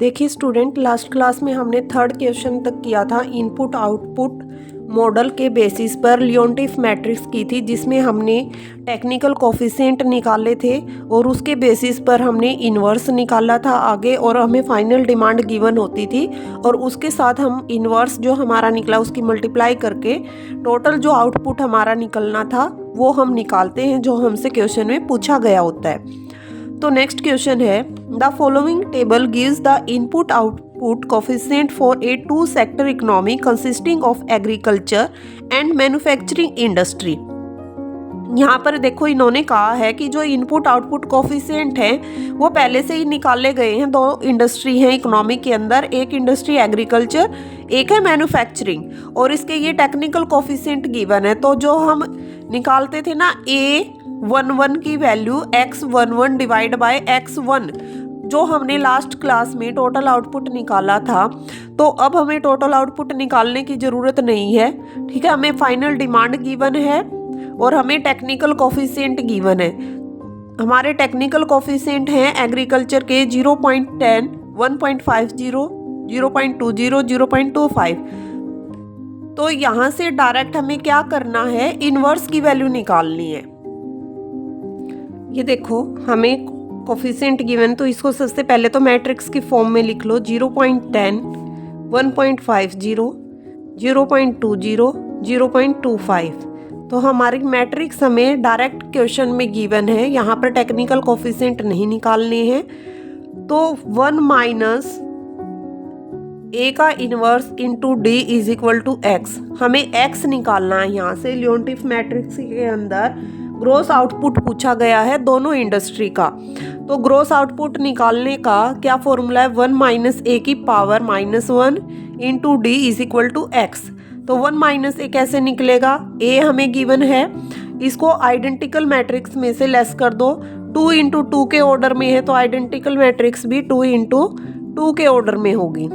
देखिए student, last class में हमने थर्ड क्वेश्चन तक किया था इनपुट आउटपुट मॉडल के बेसिस पर लियोनटिफ मैट्रिक्स की थी, जिसमें हमने टेक्निकल कोफिशिएंट निकाले थे और उसके बेसिस पर हमने इन्वर्स निकाला था आगे, और हमें फाइनल डिमांड गिवन होती थी और उसके साथ हम इन्वर्स जो हमारा निकला उसकी मल्टीप्लाई करके टोटल जो आउटपुट हमारा निकलना था वो हम निकालते हैं, जो हमसे क्वेश्चन में पूछा गया होता है। तो नेक्स्ट क्वेश्चन है, the following table gives the input output coefficient for a two sector economy consisting of agriculture and manufacturing industry. यहाँ पर देखो इन्होंने कहा है कि जो इनपुट आउटपुट कोफिशिएंट हैं वो पहले से ही निकाले गए हैं। दो इंडस्ट्री हैं इकोनॉमी के अंदर, एक इंडस्ट्री एग्रीकल्चर, एक है मैन्युफैक्चरिंग, और इसके ये टेक्निकल कोफिशिएंट गिवन है। तो जो हम निकालते थे ना A11 की value x11 divide by x1, जो हमने लास्ट क्लास में टोटल आउटपुट निकाला था, तो अब हमें टोटल आउटपुट निकालने की ज़रूरत नहीं है। ठीक है, हमें फाइनल डिमांड गिवन है और हमें टेक्निकल कोफिशिएंट गिवन है। हमारे टेक्निकल कोफिशिएंट हैं एग्रीकल्चर के 0.10, 1.50, 0.20, 0.25। तो यहाँ से डायरेक्ट हमें क्या करना है, इन्वर्स की वैल्यू निकालनी है। ये देखो हमें कोफिशिएंट गिवन, तो इसको सबसे पहले तो मैट्रिक्स की फॉर्म में लिख लो। 0.10, 1.50, 0.20, 0.25। तो हमारी मैट्रिक्स हमें डायरेक्ट क्वेश्चन में गिवन है, यहाँ पर टेक्निकल कोफिशिएंट नहीं निकालने हैं। तो 1 माइनस ए का inverse into D is equal to X. हमें एक्स निकालना है यहाँ से। लियोनटिफ मैट्रिक्स के अंदर ग्रोस आउटपुट पूछा गया है दोनों इंडस्ट्री का। तो ग्रोस आउटपुट निकालने का क्या फॉर्मूला है, 1 माइनस ए की power -1 into D is equal to X. तो 1 माइनस ए कैसे निकलेगा, ए हमें गिवन है, इसको आइडेंटिकल मैट्रिक्स में से लेस कर दो। 2 इंटू 2 के ऑर्डर में है, तो आइडेंटिकल मैट्रिक्स भी 2 इंटू 2 के ऑर्डर में होगी।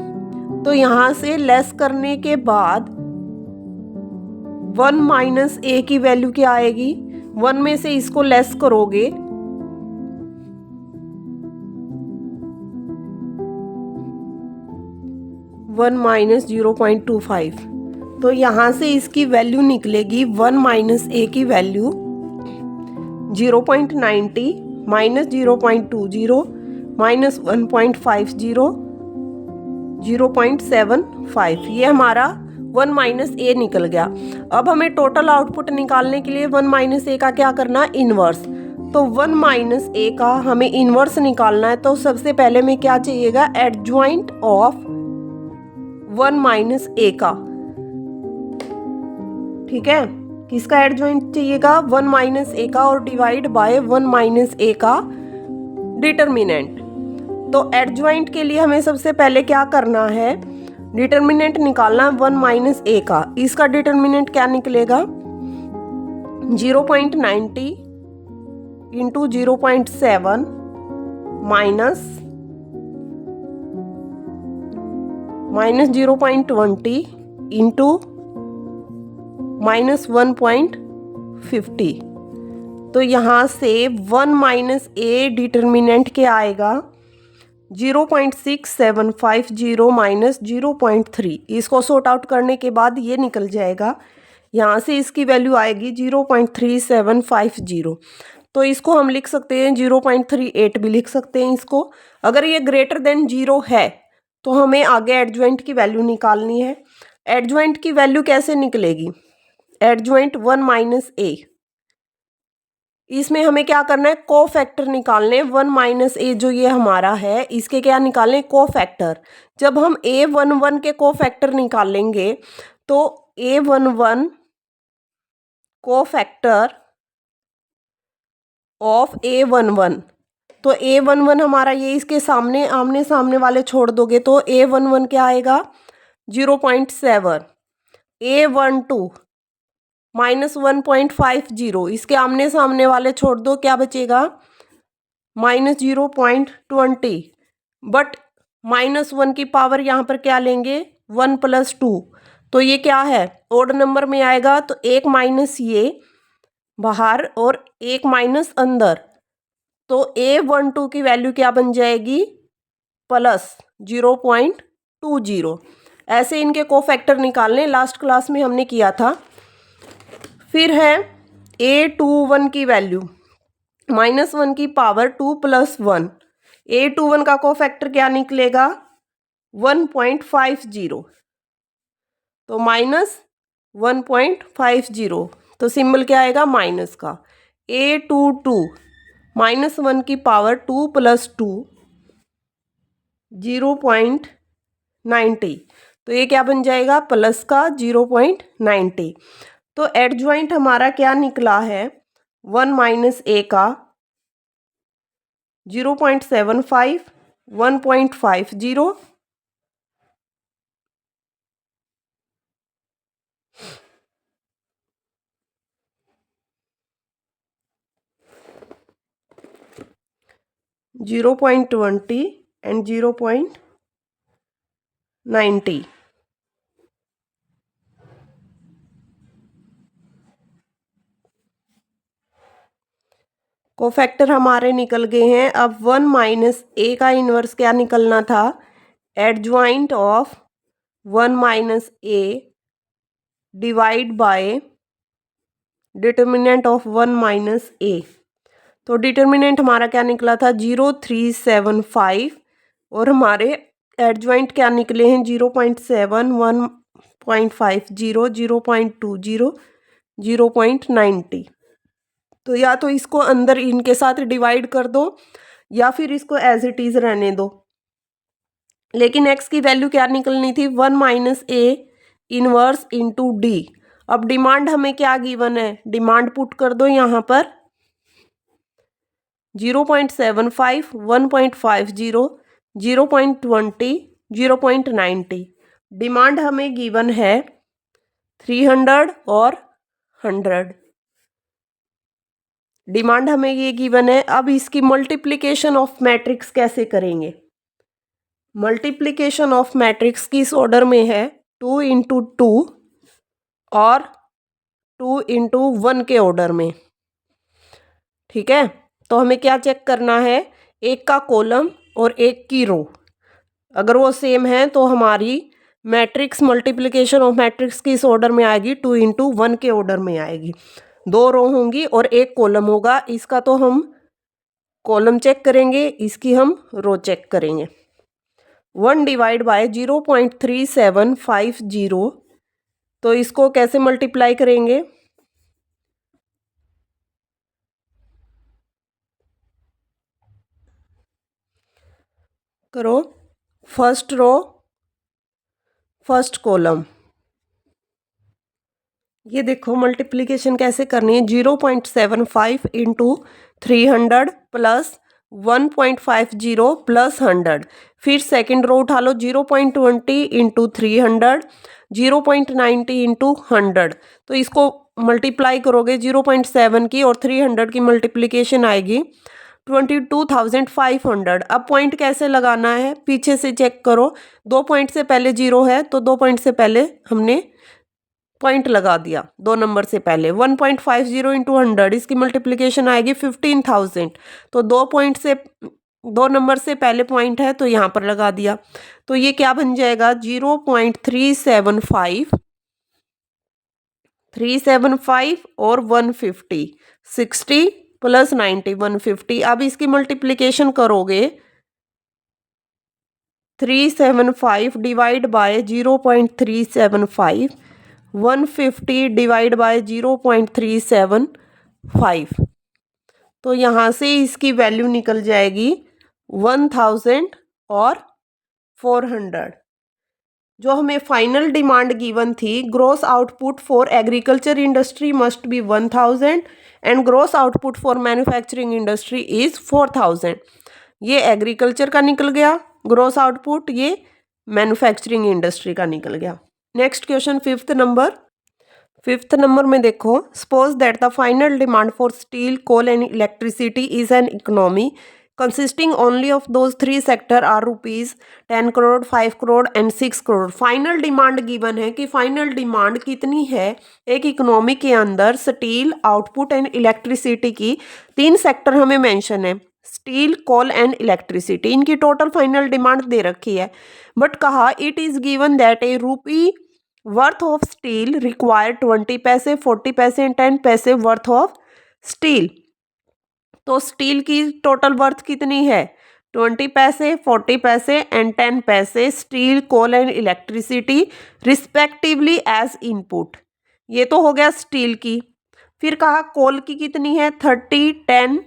तो यहाँ से लेस करने के बाद 1 माइनस ए की वैल्यू क्या आएगी, 1 में से इसको लेस करोगे 1 माइनस 0.25। तो यहाँ से इसकी वैल्यू निकलेगी 1 माइनस ए की वैल्यू 0.90 माइनस 0.20 माइनस 1.50, 0.75। ये हमारा 1 माइनस ए निकल गया। अब हमें टोटल आउटपुट निकालने के लिए 1 माइनस ए का क्या करना है, इन्वर्स। तो 1 माइनस ए का हमें इन्वर्स निकालना है। तो सबसे पहले में क्या चाहिएगा, एडजॉइंट ऑफ 1 माइनस ए का। ठीक है, किसका एडजॉइंट चाहिएगा, 1 माइनस ए का, और डिवाइड बाय 1 माइनस ए का डिटर्मिनेंट। तो एडजॉइंट के लिए हमें सबसे पहले क्या करना है, डिटर्मिनेंट निकालना है 1 माइनस ए का। इसका डिटर्मिनेंट क्या निकलेगा, 0.90 इंटू 0.7 माइनस 0.20 इंटू -1.50। तो यहाँ से 1 माइनस ए डिटर्मिनेंट क्या आएगा, 0.6750 माइनस 0.3। इसको सॉर्ट आउट करने के बाद ये निकल जाएगा। यहाँ से इसकी वैल्यू आएगी 0.3750। तो इसको हम लिख सकते हैं 0.38 भी लिख सकते हैं इसको। अगर ये ग्रेटर देन 0 है तो हमें आगे एडजॉइंट की वैल्यू निकालनी है। एडजॉइंट की वैल्यू कैसे निकलेगी, एडजॉइंट 1 माइनस ए, इसमें हमें क्या करना है, को फैक्टर निकालने। 1 माइनस ए जो ये हमारा है, इसके क्या निकालने, को फैक्टर। जब हम A11 के को फैक्टर निकालेंगे तो A11 को फैक्टर ऑफ A11, तो A11 हमारा ये इसके सामने आमने सामने वाले छोड़ दोगे तो A11 क्या आएगा, 0.7। A12 माइनस 1.50, इसके आमने सामने वाले छोड़ दो, क्या बचेगा, माइनस 0.20। बट -1 की पावर यहाँ पर क्या लेंगे, 1 + 2। तो ये क्या है, ओड नंबर में आएगा। तो 1 माइनस ये बाहर और 1 माइनस अंदर। तो A12 की वैल्यू क्या बन जाएगी, प्लस 0.20। ऐसे इनके कोफैक्टर निकालने, लास्ट क्लास में हमने किया था। फिर है A21 की वैल्यू -1 की पावर 2 + 1। A21 का कोफैक्टर क्या निकलेगा 1.50, तो -1.50, तो सिंबल क्या आएगा माइनस का। A22 -1 की पावर 2 + 2 0.90, तो ये क्या बन जाएगा प्लस का 0.90। तो एडजॉइंट हमारा क्या निकला है 1 - A का 0.75, 1.50, (0.20) and 0.90। कोफैक्टर हमारे निकल गए हैं। अब 1 - A का इन्वर्स क्या निकलना था, adjoint of 1 - A divide by determinant of 1 - A। तो डिटर्मिनेंट हमारा क्या निकला था 0.375 और हमारे एडजॉइंट क्या निकले हैं 0.7, 1.50, 0.20, 0.90। तो या तो इसको अंदर इनके साथ डिवाइड कर दो या फिर इसको एज इट इज रहने दो। लेकिन x की वैल्यू क्या निकलनी थी 1 - A इनवर्स इंटू डी। अब डिमांड हमें क्या गिवन है, डिमांड पुट कर दो यहाँ पर 0.75, 1.50, 0.20, 0.90। डिमांड हमें गिवन है 300 और 100। डिमांड हमें ये गिवन है। अब इसकी मल्टीप्लिकेशन ऑफ मैट्रिक्स कैसे करेंगे, मल्टीप्लिकेशन ऑफ मैट्रिक्स किस ऑर्डर में है 2 × 2 और 2 × 1 के ऑर्डर में। ठीक है, तो हमें क्या चेक करना है, एक का कॉलम और एक की रो अगर वो सेम है तो हमारी मैट्रिक्स मल्टीप्लिकेशन ऑफ मैट्रिक्स किस ऑर्डर में आएगी 2 × 1 के ऑर्डर में आएगी। 2 रो होंगी और एक कॉलम होगा। इसका तो हम कॉलम चेक करेंगे, इसकी हम रो चेक करेंगे। 1 डिवाइड बाय 0.3750, तो इसको कैसे मल्टीप्लाई करेंगे, करो फर्स्ट रो फर्स्ट कॉलम। ये देखो मल्टीप्लिकेशन कैसे करनी है 0.75 × 300 + 1.50 + 100। फिर सेकंड रो उठा लो 0.20 × 300, 0.90 × 100। तो इसको मल्टीप्लाई करोगे 0.7 की और 300 की मल्टीप्लिकेशन आएगी 22,500। अब पॉइंट कैसे लगाना है, पीछे से चेक करो, 2 पॉइंट से पहले 0 है तो 2 पॉइंट से पहले हमने पॉइंट लगा दिया। 2 नंबर से पहले 1.50 × 100, इसकी मल्टीप्लिकेशन आएगी 15,000। तो 2 नंबर से पहले पॉइंट है तो यहाँ पर लगा दिया। तो ये क्या बन जाएगा 0.375, 375 और 150, 60 + 90, 150। अब इसकी मल्टीप्लिकेशन करोगे 375 डिवाइड बाय 0.375, 150 डिवाइड बाय 0.375। तो यहाँ से इसकी वैल्यू निकल जाएगी 1000 और 400। जो हमें फाइनल डिमांड गिवन थी, gross output for agriculture industry must be 1000 and gross output for manufacturing industry is 4000। ये एग्रीकल्चर का निकल गया ग्रोस आउटपुट, ये मैन्युफैक्चरिंग इंडस्ट्री का निकल गया। नेक्स्ट क्वेश्चन फिफ्थ नंबर में देखो, suppose that the final demand for steel, coal and electricity is an economy consisting only of those 3 sector are rupees 10 crore, 5 crore and 6 crore। Final demand given है कि final demand कितनी है एक economy के अंदर steel, output and electricity की। 3 sector हमें mention है, स्टील, कोल एंड इलेक्ट्रिसिटी। इनकी टोटल फाइनल डिमांड दे रखी है, बट कहा इट इज गिवन दैट ए रूपी वर्थ ऑफ स्टील रिक्वायर 20 पैसे, 40 पैसे एंड 10 पैसे वर्थ ऑफ स्टील। तो स्टील की टोटल वर्थ कितनी है? 20 पैसे, 40 पैसे एंड 10 पैसे steel, coal and electricity respectively as input. ये तो हो गया स्टील की। फिर कहा कोल की कितनी है? 30, 10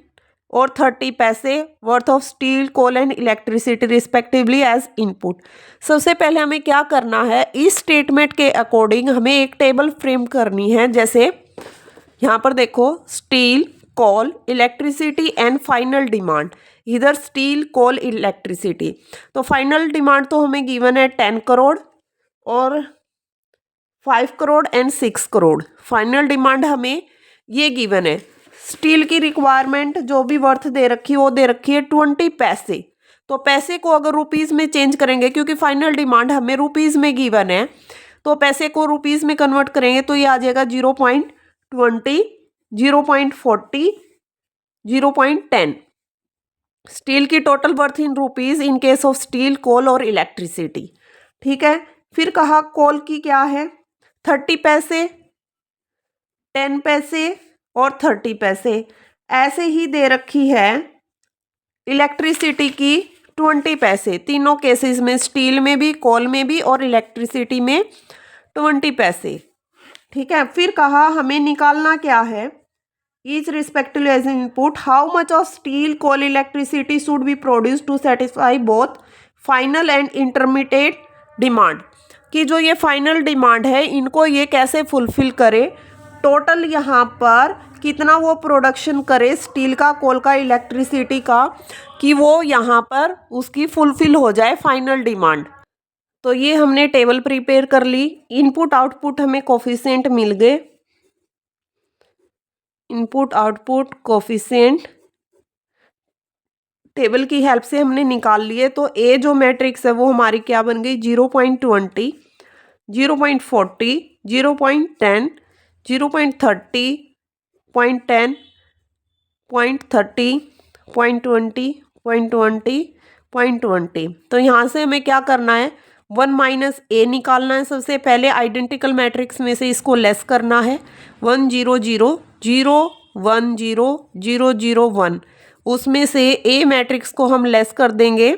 और 30 पैसे worth of steel, coal and electricity respectively as input. सबसे पहले हमें क्या करना है, इस स्टेटमेंट के अकॉर्डिंग हमें एक टेबल फ्रेम करनी है। जैसे यहाँ पर देखो, steel, coal, electricity and final demand. इधर स्टील, कोल, इलेक्ट्रिसिटी। तो फाइनल डिमांड तो हमें गिवन है 10 करोड़ और 5 crore and 6 crore. Final demand हमें ये गिवन है। स्टील की रिक्वायरमेंट जो भी वर्थ दे रखी है वो दे रखी है 20 पैसे। तो पैसे को अगर रुपीज़ में चेंज करेंगे, क्योंकि फाइनल डिमांड हमें रुपीज़ में गिवन है, तो पैसे को रुपीज़ में कन्वर्ट करेंगे तो ये आ जाएगा 0.20, 0.40, 0.10। स्टील की total worth in rupees in case of steel, coal और इलेक्ट्रिसिटी। ठीक है। फिर कहा कोल की क्या है? 30 पैसे, 10 पैसे और 30 पैसे। ऐसे ही दे रखी है इलेक्ट्रिसिटी की 20 पैसे। तीनों केसेस में, स्टील में भी, कोल में भी और इलेक्ट्रिसिटी में 20 पैसे। ठीक है। फिर कहा हमें निकालना क्या है, each respectively as input how much of steel, coal, electricity should be produce to satisfy both final and intermediate demand. कि जो ये फाइनल डिमांड है इनको ये कैसे फुलफिल करे, टोटल यहाँ पर कितना वो प्रोडक्शन करे स्टील का, कोल का, इलेक्ट्रिसिटी का, कि वो यहाँ पर उसकी फुलफिल हो जाए फाइनल डिमांड। तो ये हमने टेबल प्रिपेयर कर ली। इनपुट आउटपुट हमें कोफिशिएंट मिल गए। इनपुट आउटपुट कोफिशिएंट टेबल की हेल्प से हमने निकाल लिए। तो ए जो मैट्रिक्स है वो हमारी क्या बन गई? 0.20, 0.40, 0.10, 0.30, 0.10, 0.30, 0.20, 0.20, 0.20। तो यहाँ से हमें क्या करना है? 1 माइनस ए निकालना है। सबसे पहले आइडेंटिकल मैट्रिक्स में से इसको लेस करना है। 1 0 0 0 1 0 0 0 1, उसमें से ए मैट्रिक्स को हम लेस कर देंगे।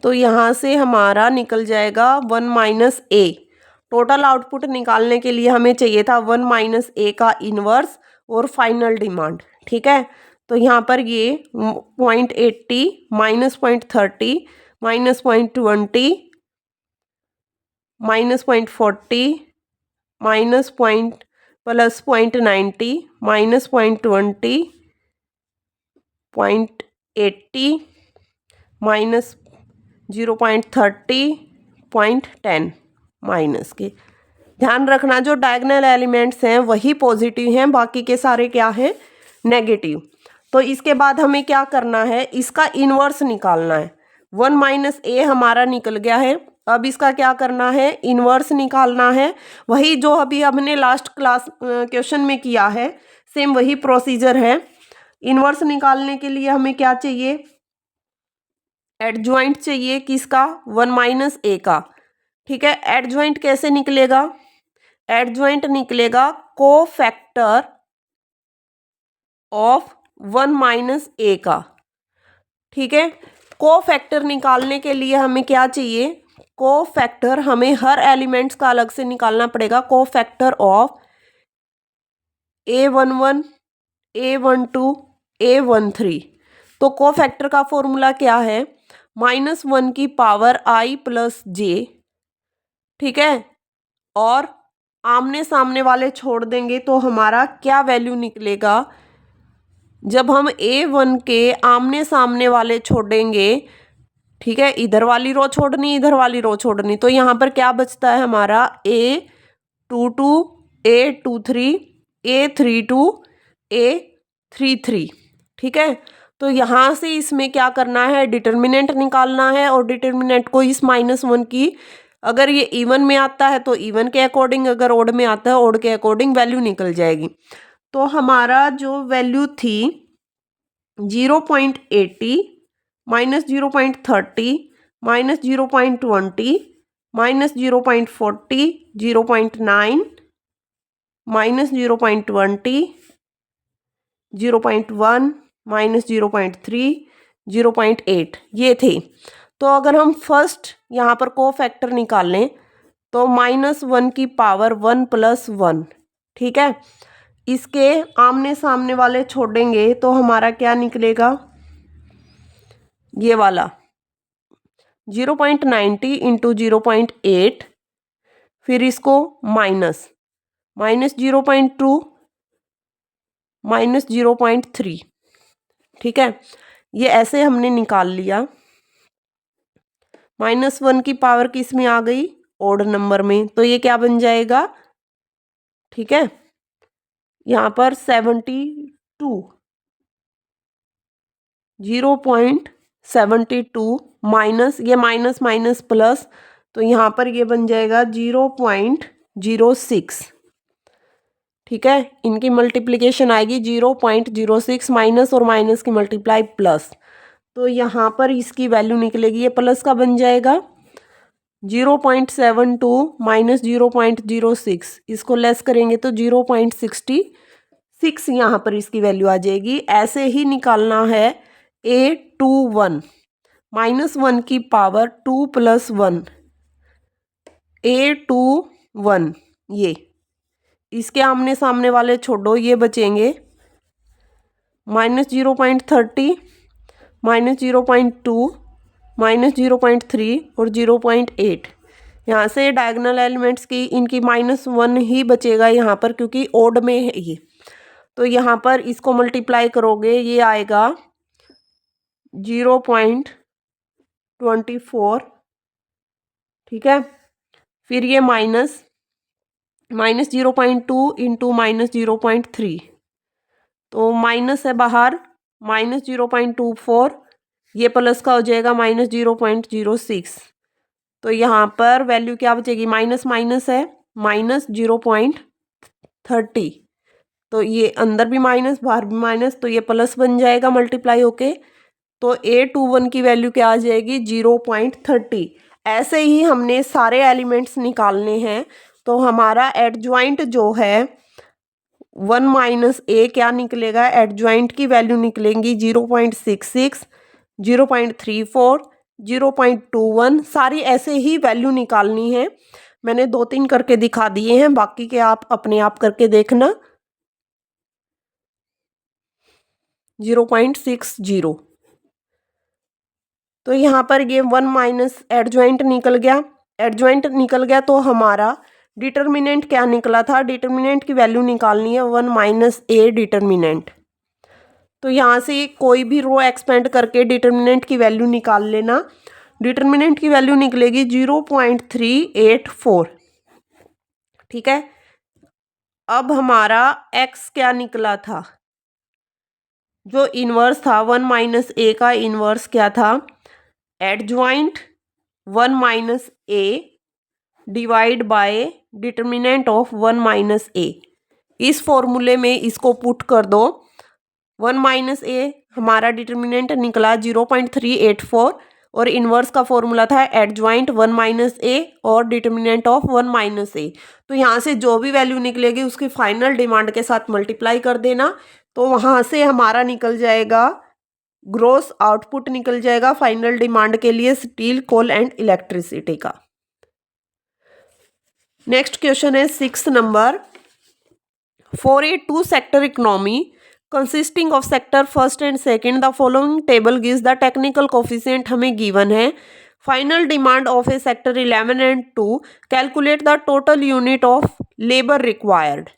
तो यहाँ से हमारा निकल जाएगा 1 माइनस ए। टोटल आउटपुट निकालने के लिए हमें चाहिए था 1 माइनस ए का इनवर्स और फाइनल डिमांड। ठीक है। तो यहाँ पर ये 0.80 minus 0.30 minus 0.20 minus 0.40 minus plus 0.90 minus 0.20 0.80 minus 0.30 0.10 minus के। ध्यान रखना जो डायगोनल एलिमेंट्स हैं वही पॉजिटिव हैं, बाकी के सारे क्या हैं? नेगेटिव। तो इसके बाद हमें क्या करना है? इसका इन्वर्स निकालना है। 1 माइनस ए हमारा निकल गया है। अब इसका क्या करना है? इन्वर्स निकालना है। वही जो अभी हमने लास्ट क्लास क्वेश्चन में किया है, सेम वही प्रोसीजर है। इन्वर्स निकालने के लिए हमें क्या चाहिए? एडजॉइंट चाहिए। किसका? 1 माइनस ए का। ठीक है। एडजॉइंट कैसे निकलेगा? एडजॉइंट निकलेगा कोफैक्टर ऑफ 1 माइनस ए का। ठीक है। कोफैक्टर निकालने के लिए हमें क्या चाहिए? कोफैक्टर हमें हर एलिमेंट्स का अलग से निकालना पड़ेगा। Cofactor of A11, A12, A13। तो कोफैक्टर का फॉर्मूला क्या है? -1 की पावर i प्लस जे। ठीक है। और आमने सामने वाले छोड़ देंगे तो हमारा क्या वैल्यू निकलेगा? जब हम A1 के आमने सामने वाले छोड़ेंगे, ठीक है, इधर वाली रो छोड़नी, इधर वाली रो छोड़नी, तो यहाँ पर क्या बचता है हमारा? A22, A23, A32, A33। ठीक है। तो यहाँ से इसमें क्या करना है? डिटर्मिनेंट निकालना है और डिटर्मिनेंट को इस -1 की अगर ये इवन में आता है तो इवन के अकॉर्डिंग, अगर ओड में आता है ओड के अकॉर्डिंग वैल्यू निकल जाएगी। तो हमारा जो वैल्यू थी 0.80 minus 0.30 minus 0.20 minus 0.40 0.9 minus 0.20 0.1 minus 0.3 0.8 ये थे। तो अगर हम फर्स्ट यहाँ पर को फैक्टर निकाल लें तो -1 की पावर 1 + 1, ठीक है। इसके आमने सामने वाले छोड़ेंगे तो हमारा क्या निकलेगा, ये वाला 0.90 इंटू 0.8, फिर इसको माइनस 0.2 माइनस 0.3, ठीक है। ये ऐसे हमने निकाल लिया। -1 की पावर किस में आ गई, ओड नंबर में, तो ये क्या बन जाएगा, ठीक है। यहाँ पर 72 0.72 माइनस, ये माइनस माइनस प्लस, तो यहाँ पर ये बन जाएगा 0.06, ठीक है। इनकी मल्टीप्लिकेशन आएगी 0.06, माइनस और माइनस की मल्टीप्लाई प्लस, तो यहाँ पर इसकी वैल्यू निकलेगी, ये प्लस का बन जाएगा 0.72 माइनस 0.06, इसको लेस करेंगे तो 0.66 यहाँ पर इसकी वैल्यू आ जाएगी। ऐसे ही निकालना है A21 -1 की पावर 2 + 1 A21, ये इसके आमने सामने वाले छोड़ो, ये बचेंगे -0.30 माइनस 0.2 माइनस 0.3 और 0.8। यहाँ से डायगोनल एलिमेंट्स की इनकी -1 ही बचेगा यहाँ पर, क्योंकि ओड में है ये। तो यहाँ पर इसको मल्टीप्लाई करोगे, ये आएगा 0.24, ठीक है। फिर ये माइनस 0.2 इंटू -0.3, तो माइनस है बाहर -0.24, ये प्लस का हो जाएगा -0.06, तो यहाँ पर वैल्यू क्या बचेगी, माइनस माइनस है -0.30, तो ये अंदर भी माइनस बाहर भी माइनस, तो ये प्लस बन जाएगा मल्टीप्लाई होके, तो A21 की वैल्यू क्या आ जाएगी 0.30। ऐसे ही हमने सारे एलिमेंट्स निकालने हैं। तो हमारा एडजॉइंट जो है 1 - A क्या निकलेगा, एडजॉइंट की वैल्यू निकलेंगी 0.66 0.34 0.21, सारी ऐसे ही वैल्यू निकालनी है। मैंने 2-3 करके दिखा दिए हैं, बाकी के आप अपने आप करके देखना। 0.60, तो यहाँ पर ये 1 - एडजॉइंट निकल गया। एडजॉइंट निकल गया तो हमारा डिटर्मिनेंट क्या निकला था, डिटर्मिनेंट की वैल्यू निकालनी है 1 - A डिटर्मिनेंट। तो यहाँ से कोई भी रो एक्सपेंड करके डिटर्मिनेंट की वैल्यू निकाल लेना। डिटर्मिनेंट की वैल्यू निकलेगी 0.384, ठीक है। अब हमारा x क्या निकला था, जो इन्वर्स था 1 - A का इन्वर्स क्या था, adjoint 1 - A divide by determinant of 1 - A। इस फॉर्मूले में इसको पुट कर दो। 1 - A हमारा डिटर्मिनेंट निकला 0.384 और इन्वर्स का फॉर्मूला था एडजॉइंट 1 - A और डिटर्मिनेंट ऑफ 1 - A। तो यहाँ से जो भी वैल्यू निकलेगी उसकी फाइनल डिमांड के साथ मल्टीप्लाई कर देना, तो वहाँ से हमारा निकल जाएगा ग्रॉस आउटपुट निकल जाएगा फाइनल डिमांड के लिए स्टील, कोल एंड इलेक्ट्रिसिटी का। नेक्स्ट क्वेश्चन है 6 number. For a 2 sector economy consisting of sector first and second, the following table gives the technical coefficient हमें given है। Final demand of a sector 11 and 2, calculate the total unit of labor required।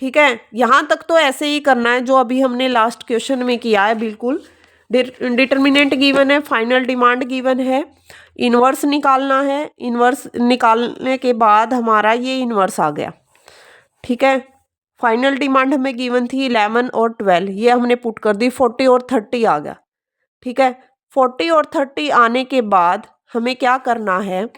ठीक है, यहाँ तक तो ऐसे ही करना है जो अभी हमने लास्ट क्वेश्चन में किया है। बिल्कुल डिटर्मिनेंट गिवन है, फाइनल डिमांड गिवन है, इन्वर्स निकालना है। इन्वर्स निकालने के बाद हमारा ये इन्वर्स आ गया, ठीक है। फाइनल डिमांड हमें गिवन थी 11 और 12, ये हमने पुट कर दी, 40 और 30 आ गया, ठीक है। 40 और 30 आने के बाद हमें क्या करना है,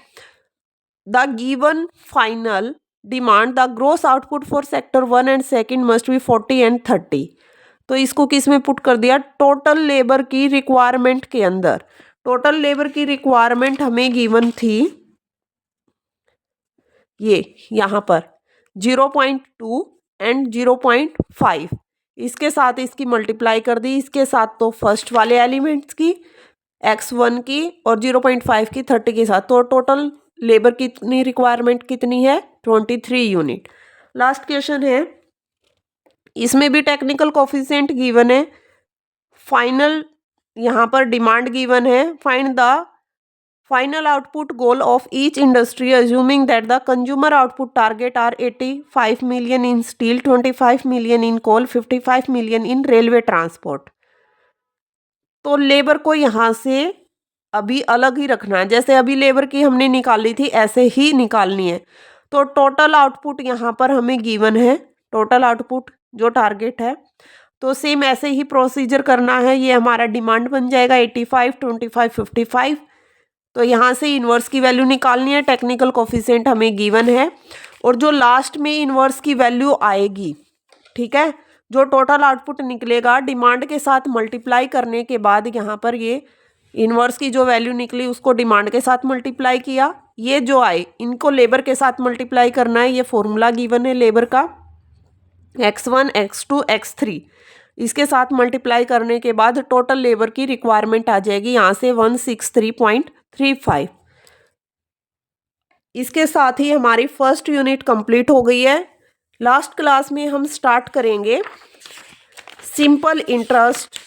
the given final demand the gross output for sector 1 and second must be 40 and 30। तो इसको किस में पुट कर दिया, टोटल लेबर की रिक्वायरमेंट के अंदर। टोटल लेबर की रिक्वायरमेंट हमें गिवन थी ये यहाँ पर 0.2 एंड 0.5, इसके साथ इसकी मल्टीप्लाई कर दी, इसके साथ तो फर्स्ट वाले एलिमेंट्स की x1 की और 0.5 की 30 के साथ, तो टोटल लेबर कितनी रिक्वायरमेंट कितनी है 23 यूनिट। लास्ट क्वेश्चन है, इसमें भी टेक्निकल कोफिशिएंट गिवन है, फाइनल यहाँ पर डिमांड गिवन है, find the final output goal of each industry assuming that the consumer output target are 85 million in steel, 25 million in coal, 55 million in railway transport. तो labour को यहाँ से अभी अलग ही रखना है, जैसे अभी लेबर की हमने निकाली थी ऐसे ही निकालनी है। तो टोटल आउटपुट यहाँ पर हमें गिवन है, टोटल आउटपुट जो टारगेट है, तो सेम ऐसे ही प्रोसीजर करना है। ये हमारा डिमांड बन जाएगा 85, 25, 55। तो यहाँ से इन्वर्स की वैल्यू निकालनी है, टेक्निकल कोफिशिएंट हमें गिवन है, और जो लास्ट में इन्वर्स की वैल्यू आएगी, ठीक है, जो टोटल आउटपुट निकलेगा डिमांड के साथ मल्टीप्लाई करने के बाद, यहाँ पर ये इन्वर्स की जो वैल्यू निकली उसको डिमांड के साथ मल्टीप्लाई किया, ये जो आए इनको लेबर के साथ मल्टीप्लाई करना है। ये फॉर्मूला गिवन है लेबर का, x1, x2, x3, इसके साथ मल्टीप्लाई करने के बाद टोटल लेबर की रिक्वायरमेंट आ जाएगी यहाँ से 163.35। इसके साथ ही हमारी फर्स्ट यूनिट कंप्लीट हो गई है। लास्ट क्लास में हम स्टार्ट करेंगे सिंपल इंटरेस्ट